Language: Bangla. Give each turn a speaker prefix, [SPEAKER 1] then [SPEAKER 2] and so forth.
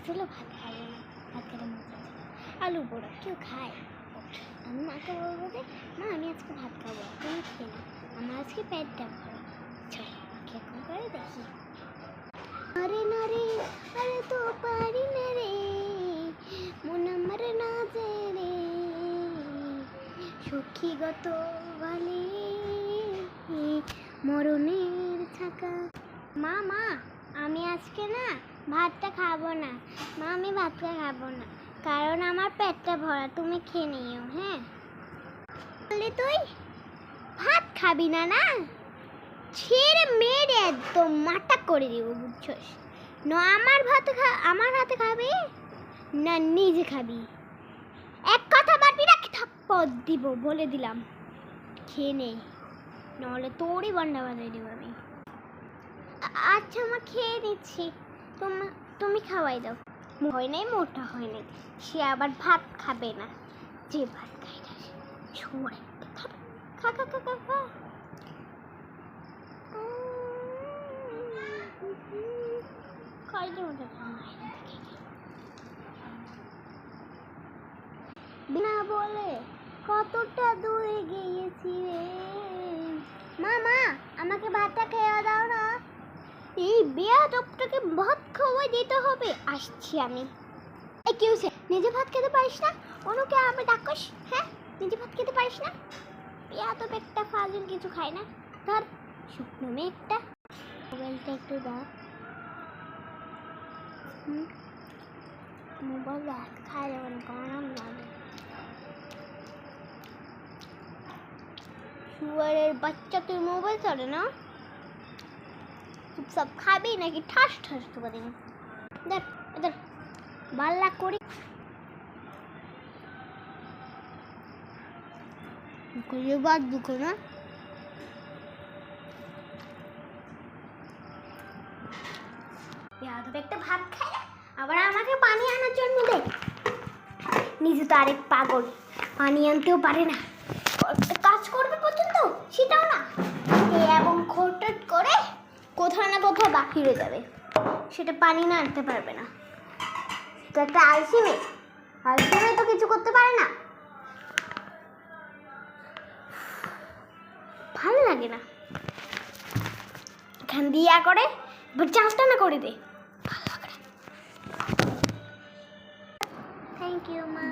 [SPEAKER 1] চলো ভাত খাবো না, ভাত খেতে মজা আছে, আলু পোড়া কেউ খায়? আমি মাকে বলবো যে মা আমি আজকে ভাত খাবো, তুমি খেয়ে না, আমার আজকে পেটটা ভরা। চলো মাকে এখন করে দেখি। আরে না রে, আরে তো পারি না রে, মন আমার না যে রে, সখীগত বলে মরণের ছাকা। মা মা আমি আজকে না ভাতটা খাবো না, মা আমি ভাতটা খাবো না, কারণ আমার পেটটা ভরা, তুমি খেয়ে নিও। হ্যাঁ বললে তুই ভাত খাবি না? না ছেড়ে মেরে একদম মাটা করে দিব, বুঝছস? না আমার আমার হাতে খাবি না নিজে খাবি, এক কথা বাড়বি না, থাপ্পড় দিব বলে দিলাম। খেয়ে নেই, নাহলে তোরই বন্ডা বানিয়ে দিব আমি। আচ্ছা মা খেয়ে দিচ্ছি, তুমি খাওয়াই দাও। হয় নাই, মোটা হয় নাই, সে আবার ভাত খাবে না, যে ভাত খাই না ছুঁড়ে খা খা খা খা খা। বিনা বলে কতটা দূরে গিয়েছি রে। মা মা আমাকে ভাতটা খেয়ে দাও না, এই বেয়াদবটাকে ভাত খাওয়াই দিতে হবে। আসছি আমি। এই কি হয়েছে? নিজে ভাত খেতে পারিস না, অন্যকে আমি ডাকস? হ্যাঁ নিজে ভাত খেতে পারিস না? বেয়াদব একটা, ফাজিল কিছু খায় না। ধর শুকনো মেয়েটা, মোবাইলটা একটু দাও। মোবাইল খাওয়া যাবে না, কারণ লাগে শুয়ারের বাচ্চা, তুই মোবাইল চলে না, চুপচাপ খাবি নাকি ঠাস ঠাস করে দিন? দেখ এদের বাল্লা করি বাদ দুঃখ না। একটা ভাত খায় আবার আমাকে পানি আনার জন্য দেয়, নিজে তো আরেক পাগল, পানি আনতেও পারে না, কাজ করবে পর্যন্ত সেটাও না, এবং খোটট করে কোথাও না কোথাও বাকি রয়ে যাবে, সেটা পানি না আনতে পারবে না। তো একটা আলসি মেয়ে, আলসি মেয়ে তো কিছু করতে পারে না, ভালো লাগে না। এখান দিয়া করে চান্সটা না করে দে, ভালো লাগে। থ্যাংক ইউ মা।